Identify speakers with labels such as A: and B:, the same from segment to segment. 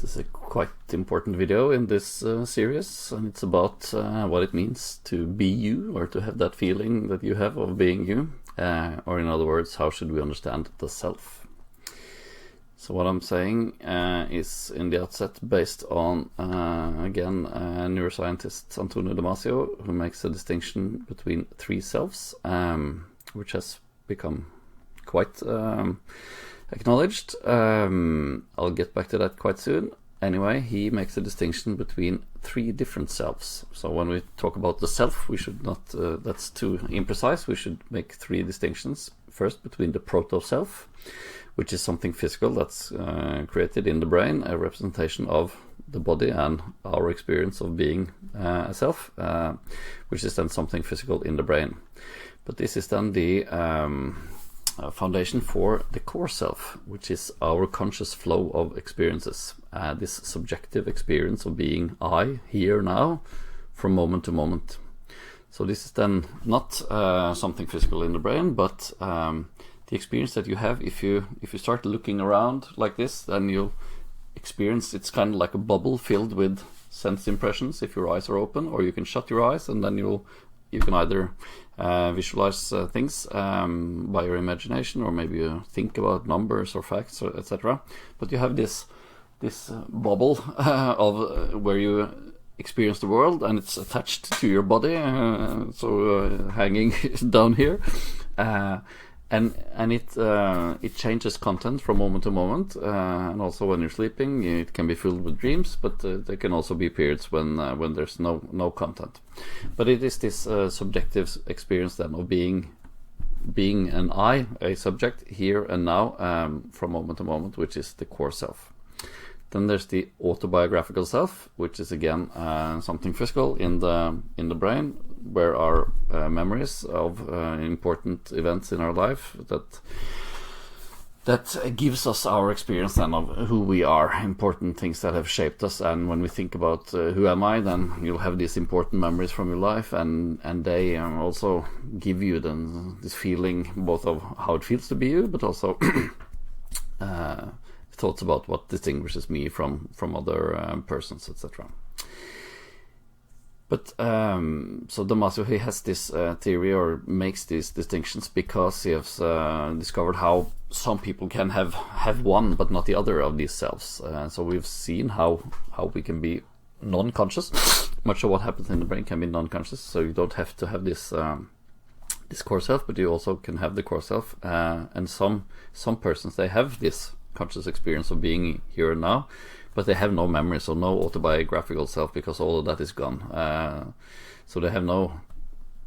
A: This is a quite important video in this series, and it's about what it means to be you, or to have that feeling that you have of being you, or in other words, how should we understand the self. So what I'm saying is in the outset based on, again, neuroscientist Antonio Damasio, who makes a distinction between three selves, which has become quite acknowledged. I'll get back to that quite soon. Anyway, he makes a distinction between three different selves. So when we talk about the self, we should not, that's too imprecise. We should make three distinctions. First, between the proto-self, which is something physical that's created in the brain, a representation of the body and our experience of being a self, which is then something physical in the brain. But this is then the foundation for the core self, which is our conscious flow of experiences, this subjective experience of being I, here, now, from moment to moment. So this is then not something physical in the brain, but the experience that you have if you start looking around like this, then you'll experience, it's kind of like a bubble filled with sense impressions if your eyes are open, or you can shut your eyes and then you can either visualize things by your imagination, or maybe you think about numbers or facts, or etc. But you have this bubble of where you experience the world, and it's attached to your body, hanging down here, and it changes content from moment to moment, and also when you're sleeping, it can be filled with dreams, but there can also be periods when there's no content. But it is this subjective experience then of being an I, a subject, here and now, from moment to moment, which is the core self. Then there's the autobiographical self, which is again something physical in the brain, where our memories of important events in our life that gives us our experience then of who we are, important things that have shaped us. And when we think about who am I, then you'll have these important memories from your life, and they also give you then this feeling both of how it feels to be you, but also thoughts about what distinguishes me from other persons, etc. But so Damasio, he has this theory, or makes these distinctions, because he has discovered how some people can have one but not the other of these selves. So we've seen how we can be non-conscious. Much of what happens in the brain can be non-conscious, so you don't have to have this core self, but you also can have the core self. And some persons, they have this conscious experience of being here and now, but they have no memory, so no autobiographical self, because all of that is gone. So they have no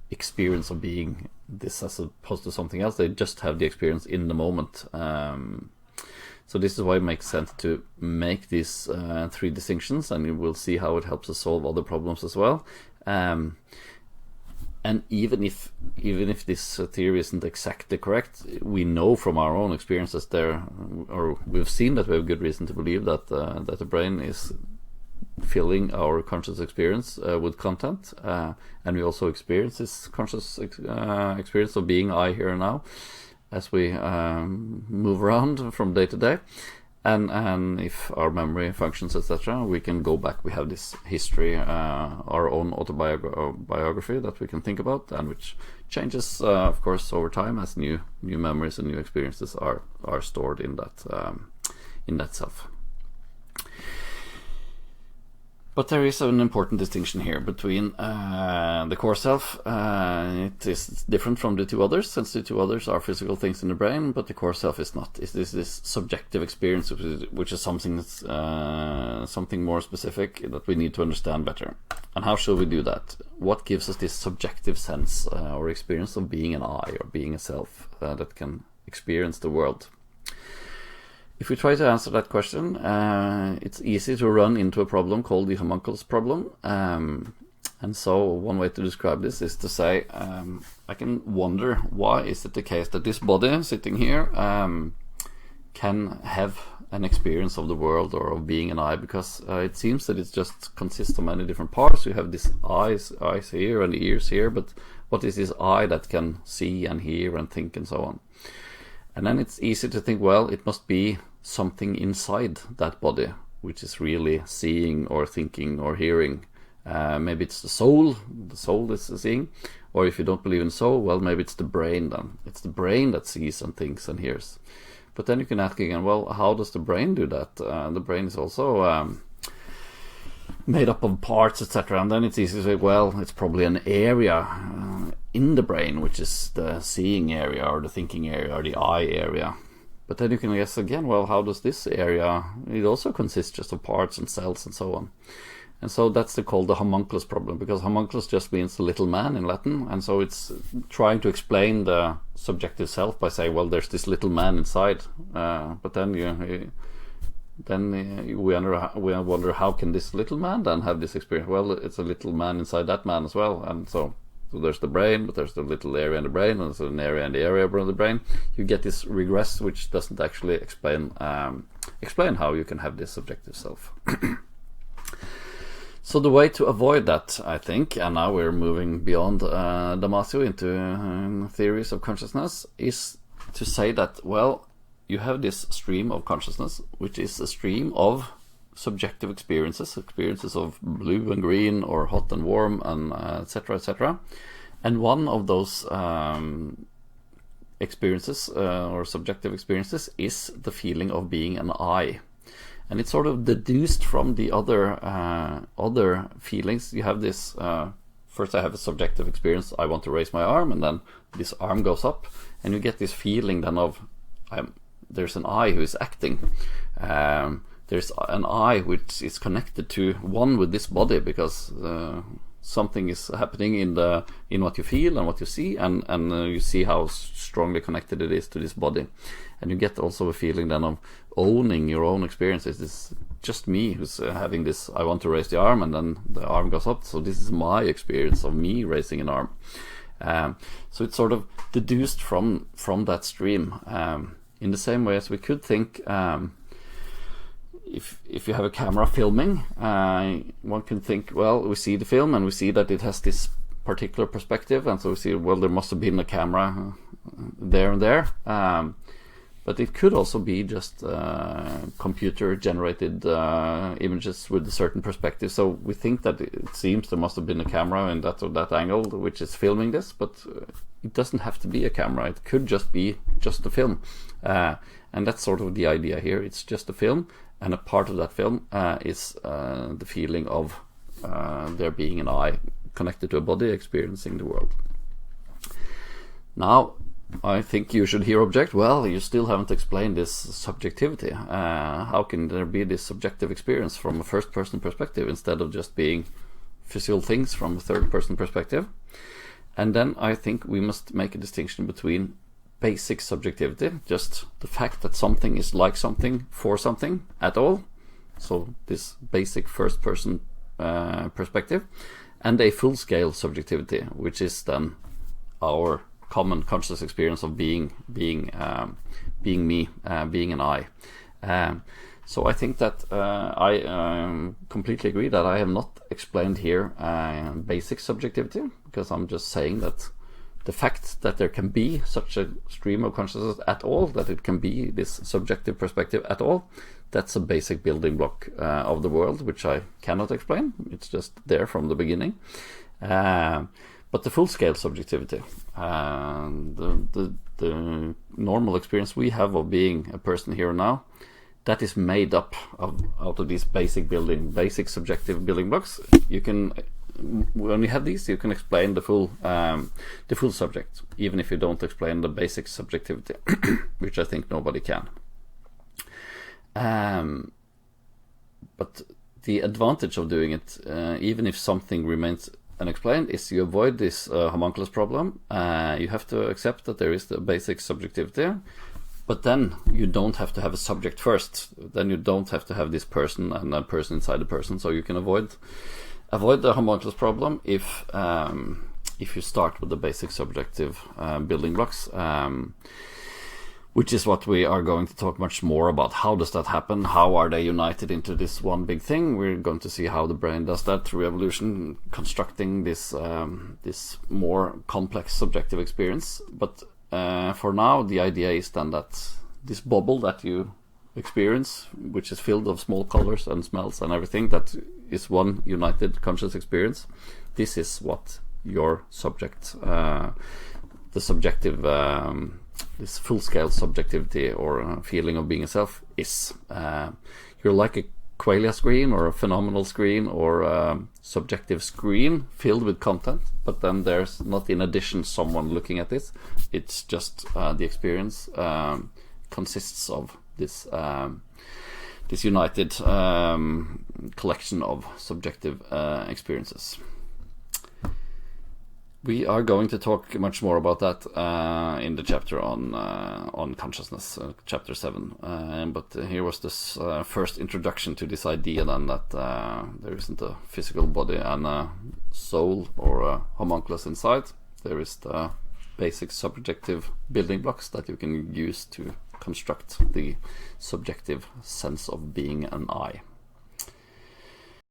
A: experience of being this as opposed to something else. They just have the experience in the moment. So this is why it makes sense to make these three distinctions, and you will see how it helps us solve other problems as well. And even if this theory isn't exactly correct, we know from our own experiences or we've seen that we have good reason to believe that the brain is filling our conscious experience with content, and we also experience this conscious experience of being I, here and now, as we move around from day to day. And if our memory functions, etc., we can go back. We have this history, our own autobiography that we can think about, and which changes, of course, over time as new memories and new experiences are stored in that self. But there is an important distinction here between the core self. It is different from the two others, since the two others are physical things in the brain, but the core self is not. It's this subjective experience, which is something that's something more specific that we need to understand better. And how should we do that? What gives us this subjective sense or experience of being an I, or being a self that can experience the world? If we try to answer that question, it's easy to run into a problem called the homunculus problem. And so one way to describe this is to say, I can wonder, why is it the case that this body sitting here can have an experience of the world, or of being an I? Because it seems that it just consists of many different parts. You have these eyes here and ears here, but what is this I that can see and hear and think and so on? And then it's easy to think, well, it must be something inside that body which is really seeing or thinking or hearing. Maybe it's the soul is seeing, or if you don't believe in soul, well, maybe it's the brain then. It's the brain that sees and thinks and hears. But then you can ask again, well, how does the brain do that? The brain is also made up of parts, etc. And then it's easy to say, well, it's probably an area in the brain, which is the seeing area or the thinking area or the eye area. But then you can guess again, well, how does this area? It also consists just of parts and cells and so on. And so that's called the homunculus problem, because homunculus just means the little man in Latin, and so it's trying to explain the subjective self by saying, well, there's this little man inside. But then we wonder how can this little man then have this experience? Well, it's a little man inside that man as well, and so there's the brain, but there's the little area in the brain, and there's an area in the area of the brain. You get this regress, which doesn't actually explain how you can have this subjective self. So the way to avoid that, I think, and now we're moving beyond Damasio into theories of consciousness, is to say that, well, you have this stream of consciousness, which is a stream of subjective experiences of blue and green, or hot and warm, and etc., etc. And one of those experiences, or subjective experiences, is the feeling of being an I. And it's sort of deduced from the other feelings. You have this, first I have a subjective experience, I want to raise my arm, and then this arm goes up, and you get this feeling then of, there's an I who is acting. There's an I which is connected to one with this body, because something is happening in what you feel and what you see, and you see how strongly connected it is to this body. And you get also a feeling then of owning your own experiences. It's just me who's having this, I want to raise the arm, and then the arm goes up, so this is my experience of me raising an arm. So it's sort of deduced from that stream, in the same way as we could think, if you have a camera filming, one can think, well, we see the film and we see that it has this particular perspective, and so we see, well, there must have been a camera there and there. But it could also be just computer-generated images with a certain perspective. So we think that it seems there must have been a camera in that or that angle which is filming this, but it doesn't have to be a camera. It could just be just a film. And that's sort of the idea here. It's just a film, and a part of that film is the feeling of there being an I connected to a body experiencing the world. Now, I think you should here object, well, you still haven't explained this subjectivity. How can there be this subjective experience from a first-person perspective instead of just being physical things from a third-person perspective? And then I think we must make a distinction between basic subjectivity, just the fact that something is like something for something at all, so this basic first-person perspective, and a full-scale subjectivity, which is then our common conscious experience of being me, being an I. So I think that I completely agree that I have not explained here basic subjectivity, because I'm just saying that the fact that there can be such a stream of consciousness at all, that it can be this subjective perspective at all, that's a basic building block of the world, which I cannot explain. It's just there from the beginning. But the full-scale subjectivity, the normal experience we have of being a person here and now, that is made up out of these basic subjective building blocks. You can, when you have these, you can explain the full subject, even if you don't explain the basic subjectivity, which I think nobody can. But the advantage of doing it, even if something remains unexplained, is you avoid this homunculus problem. You have to accept that there is the basic subjectivity, but then you don't have to have a subject first. Then you don't have to have this person and a person inside a person. So you can avoid the homunculus problem if you start with the basic subjective building blocks, which is what we are going to talk much more about. How does that happen? How are they united into this one big thing? We're going to see how the brain does that through evolution, constructing this more complex subjective experience. But for now, the idea is then that this bubble that you experience, which is filled of small colors and smells and everything, that is one united conscious experience. This is what your subject, the subjective, this full-scale subjectivity or feeling of being a self is. You're like a qualia screen or a phenomenal screen or a subjective screen filled with content, but then there's not in addition someone looking at this. It's just the experience consists of this this united collection of subjective experiences. We are going to talk much more about that in the chapter on consciousness, chapter 7. But here was this first introduction to this idea then that there isn't a physical body and a soul or a homunculus inside. There is the basic subjective building blocks that you can use to construct the subjective sense of being an I.